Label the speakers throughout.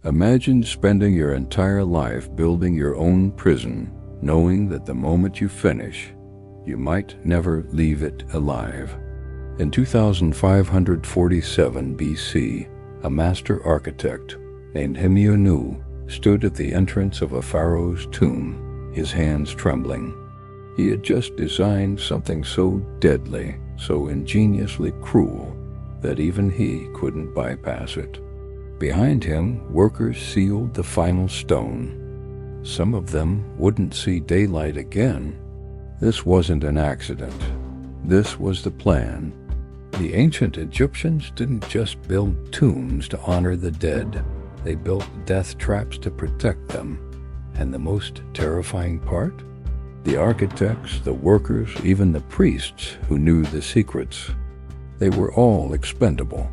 Speaker 1: Imagine spending your entire life building your own prison, knowing that the moment you finish, you might never leave it alive. In 2547 BC, a master architect named Hemionu stood at the entrance of a pharaoh's tomb, his hands trembling. He had just designed something so deadly, so ingeniously cruel, that even he couldn't bypass it. Behind him, workers sealed the final stone. Some of them wouldn't see daylight again. This wasn't an accident. This was the plan. The ancient Egyptians didn't just build tombs to honor the dead. They built death traps to protect them. And the most terrifying part? The architects, the workers, even the priests who knew the secrets. They were all expendable.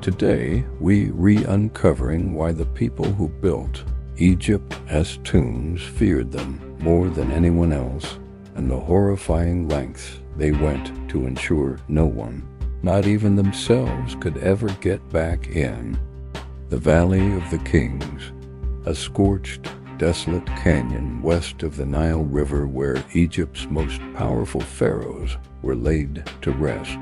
Speaker 1: Today, we re-uncovering why the people who built Egypt as tombs feared them more than anyone else, and the horrifying lengths they went to ensure no one, not even themselves, could ever get back in. The Valley of the Kings, a scorched, desolate canyon west of the Nile River where Egypt's most powerful pharaohs were laid to rest.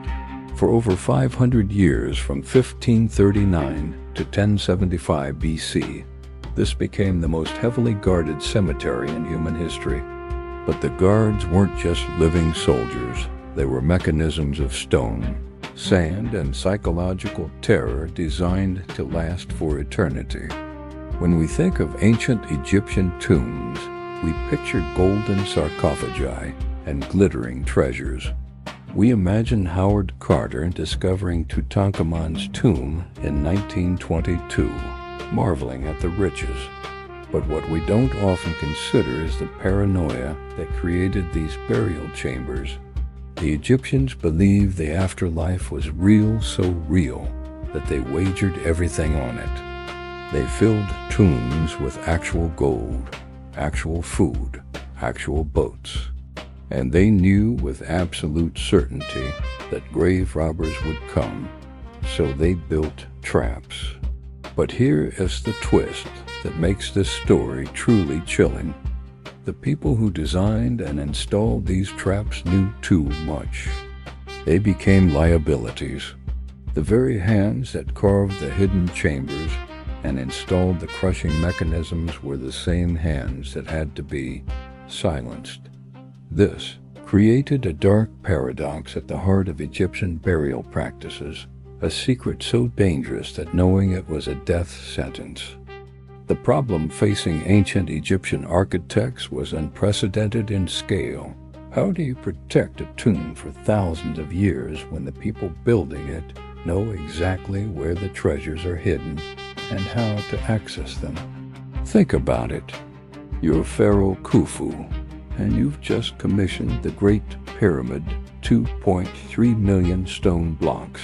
Speaker 1: For over 500 years, from 1539 to 1075 BC, this became the most heavily guarded cemetery in human history. But the guards weren't just living soldiers. They were mechanisms of stone, sand, and psychological terror designed to last for eternity. When we think of ancient Egyptian tombs, we picture golden sarcophagi and glittering treasures. We imagine Howard Carter discovering Tutankhamun's tomb in 1922, marveling at the riches. But what we don't often consider is the paranoia that created these burial chambers. The Egyptians believed the afterlife was real, so real that they wagered everything on it. They filled tombs with actual gold, actual food, actual boats. And they knew with absolute certainty that grave robbers would come, so they built traps. But here is the twist that makes this story truly chilling. The people who designed and installed these traps knew too much. They became liabilities. The very hands that carved the hidden chambers and installed the crushing mechanisms were the same hands that had to be silenced. This created a dark paradox at the heart of Egyptian burial practices, a secret so dangerous that knowing it was a death sentence. The problem facing ancient Egyptian architects was unprecedented in scale. How do you protect a tomb for thousands of years when the people building it know exactly where the treasures are hidden and how to access them? Think about it. You're Pharaoh Khufu, and you've just commissioned the Great Pyramid, 2.3 million stone blocks,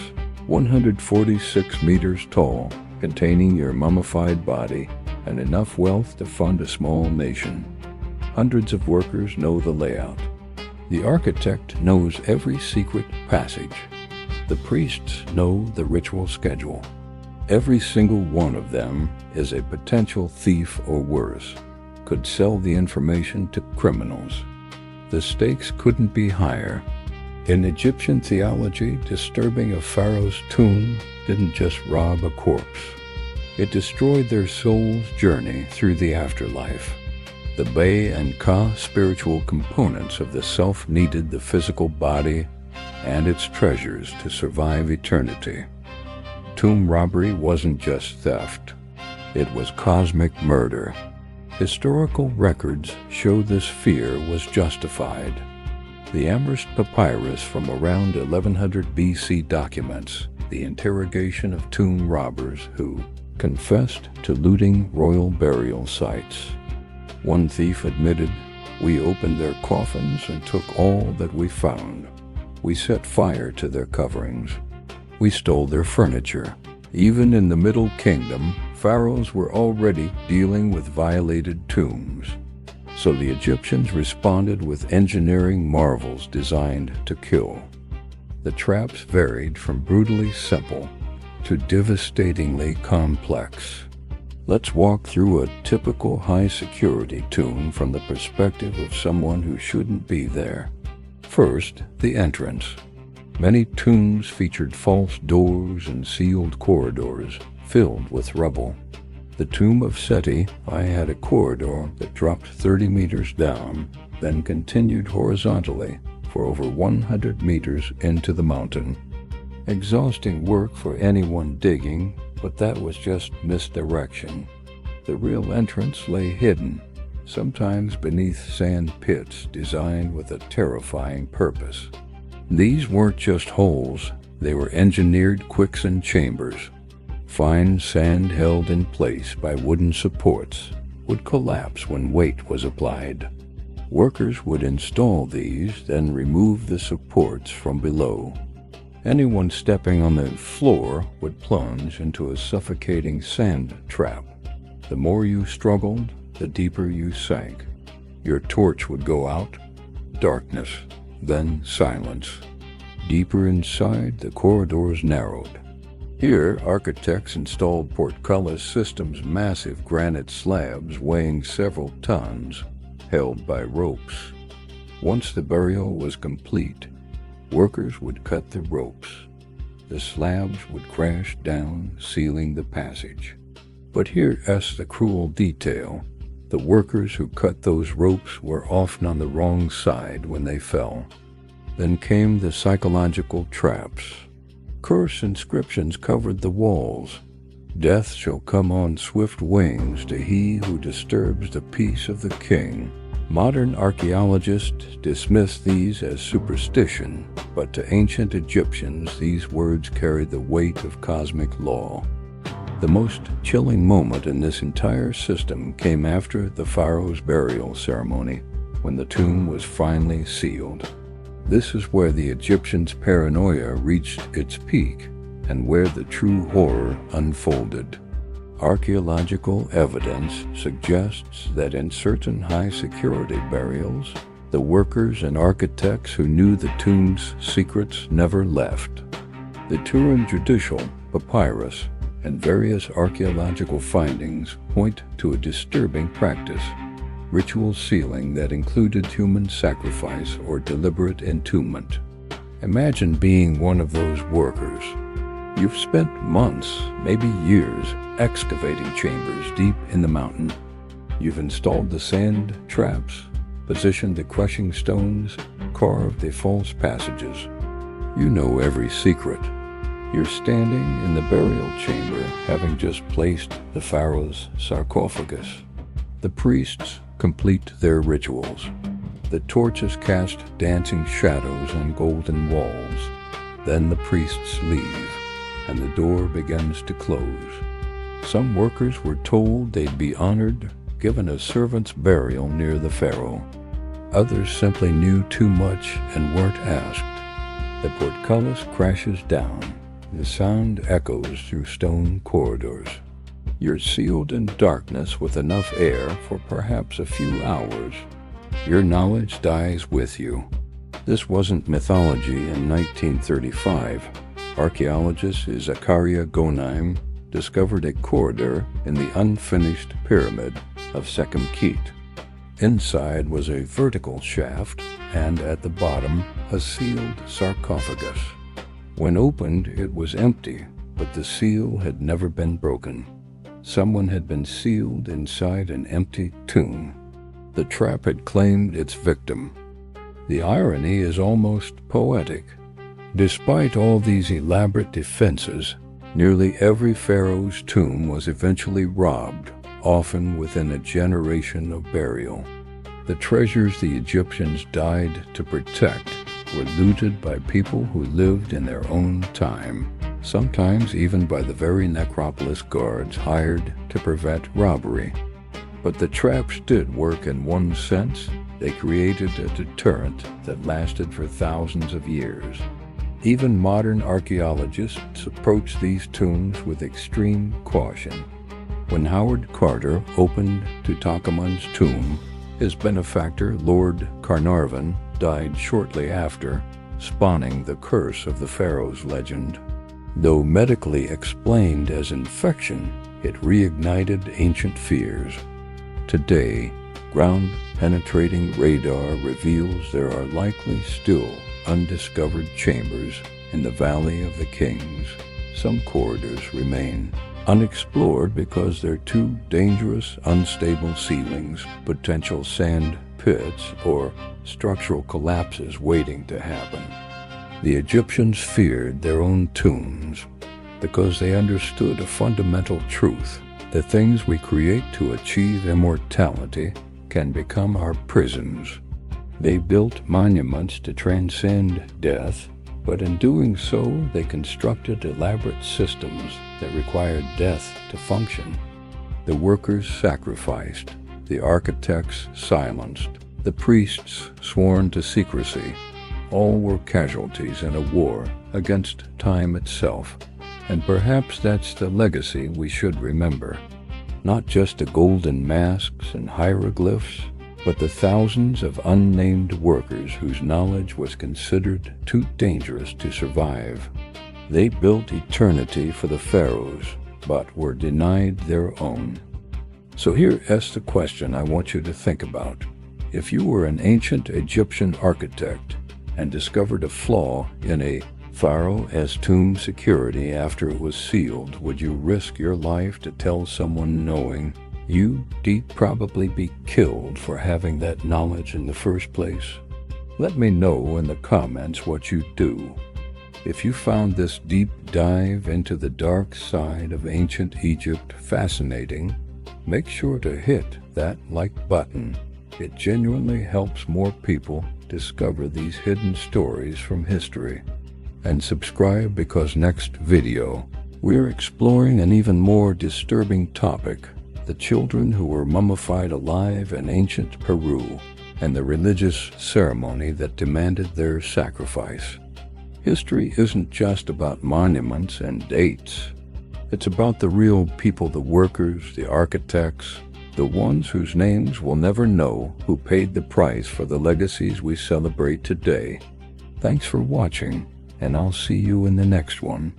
Speaker 1: 146 meters tall, containing your mummified body and enough wealth to fund a small nation. Hundreds of workers know the layout. The architect knows every secret passage. The priests know the ritual schedule. Every single one of them is a potential thief or worse, could sell the information to criminals. The stakes couldn't be higher. In Egyptian theology, disturbing a pharaoh's tomb didn't just rob a corpse. It destroyed their soul's journey through the afterlife. The Bay and Ka spiritual components of the self needed the physical body and its treasures to survive eternity. Tomb robbery wasn't just theft. It was cosmic murder. Historical records show this fear was justified. The Amherst Papyrus from around 1100 BC documents the interrogation of tomb robbers who confessed to looting royal burial sites. One thief admitted, "We opened their coffins and took all that we found. We set fire to their coverings. We stole their furniture." Even in the Middle Kingdom, pharaohs were already dealing with violated tombs. So the Egyptians responded with engineering marvels designed to kill. The traps varied from brutally simple to devastatingly complex. Let's walk through a typical high-security tomb from the perspective of someone who shouldn't be there. First, the entrance. Many tombs featured false doors and sealed corridors filled with rubble. The tomb of Seti, I had a corridor that dropped 30 meters down, then continued horizontally for over 100 meters into the mountain. Exhausting work for anyone digging, but that was just misdirection. The real entrance lay hidden, sometimes beneath sand pits designed with a terrifying purpose. These weren't just holes, they were engineered quicksand chambers. Fine sand held in place by wooden supports would collapse when weight was applied. Workers would install these, then remove the supports from below. Anyone stepping on the floor would plunge into a suffocating sand trap. The more you struggled, the deeper you sank. Your torch would go out, darkness, then silence. Deeper inside, the corridors narrowed. Here, architects installed portcullis systems, massive granite slabs weighing several tons, held by ropes. Once the burial was complete, workers would cut the ropes. The slabs would crash down, sealing the passage. But here's the cruel detail. The workers who cut those ropes were often on the wrong side when they fell. Then came the psychological traps. Curse inscriptions covered the walls. Death shall come on swift wings to he who disturbs the peace of the king. Modern archaeologists dismiss these as superstition, but to ancient Egyptians these words carried the weight of cosmic law. The most chilling moment in this entire system came after the pharaoh's burial ceremony, when the tomb was finally sealed. This is where the Egyptians' paranoia reached its peak and where the true horror unfolded. Archaeological evidence suggests that in certain high-security burials, the workers and architects who knew the tomb's secrets never left. The Turin Judicial Papyrus and various archaeological findings point to a disturbing practice: ritual sealing that included human sacrifice or deliberate entombment. Imagine being one of those workers. You've spent months, maybe years, excavating chambers deep in the mountain. You've installed the sand traps, positioned the crushing stones, carved the false passages. You know every secret. You're standing in the burial chamber, having just placed the pharaoh's sarcophagus. The priests complete their rituals. The torches cast dancing shadows on golden walls. Then the priests leave, and the door begins to close. Some workers were told they'd be honored, given a servant's burial near the pharaoh. Others simply knew too much and weren't asked. The portcullis crashes down. The sound echoes through stone corridors. You're sealed in darkness with enough air for perhaps a few hours. Your knowledge dies with you. This wasn't mythology in 1935. Archaeologist Zakaria Gonaim discovered a corridor in the unfinished pyramid of Sekhem-Khet. Inside was a vertical shaft, and at the bottom, a sealed sarcophagus. When opened, it was empty, but the seal had never been broken. Someone had been sealed inside an empty tomb. The trap had claimed its victim. The irony is almost poetic. Despite all these elaborate defenses, nearly every pharaoh's tomb was eventually robbed, often within a generation of burial. The treasures the Egyptians died to protect were looted by people who lived in their own time, sometimes even by the very necropolis guards hired to prevent robbery. But the traps did work in one sense. They created a deterrent that lasted for thousands of years. Even modern archaeologists approach these tombs with extreme caution. When Howard Carter opened Tutankhamun's tomb, his benefactor, Lord Carnarvon, died shortly after, spawning the curse of the Pharaohs legend. Though medically explained as infection, It reignited ancient fears. Today, ground-penetrating radar reveals there are likely still undiscovered chambers in the Valley of the Kings. Some corridors remain unexplored because they're too dangerous, unstable ceilings, potential sand pits, or structural collapses waiting to happen. The Egyptians feared their own tombs because they understood a fundamental truth: the things we create to achieve immortality can become our prisons. They built monuments to transcend death, but in doing so, they constructed elaborate systems that required death to function. The workers sacrificed, the architects silenced, the priests sworn to secrecy. All were casualties in a war against time itself. And perhaps that's the legacy we should remember. Not just the golden masks and hieroglyphs, but the thousands of unnamed workers whose knowledge was considered too dangerous to survive. They built eternity for the pharaohs, but were denied their own. So here's the question I want you to think about. If you were an ancient Egyptian architect and discovered a flaw in a pharaoh's tomb security after it was sealed, would you risk your life to tell someone knowing you'd probably be killed for having that knowledge in the first place? Let me know in the comments what you'd do. If you found this deep dive into the dark side of ancient Egypt fascinating, make sure to hit that like button. It genuinely helps more people discover these hidden stories from history. And subscribe, because next video, we're exploring an even more disturbing topic: the children who were mummified alive in ancient Peru and the religious ceremony that demanded their sacrifice. History isn't just about monuments and dates. It's about the real people, the workers, the architects, the ones whose names we'll never know, who paid the price for the legacies we celebrate today. Thanks for watching, and I'll see you in the next one.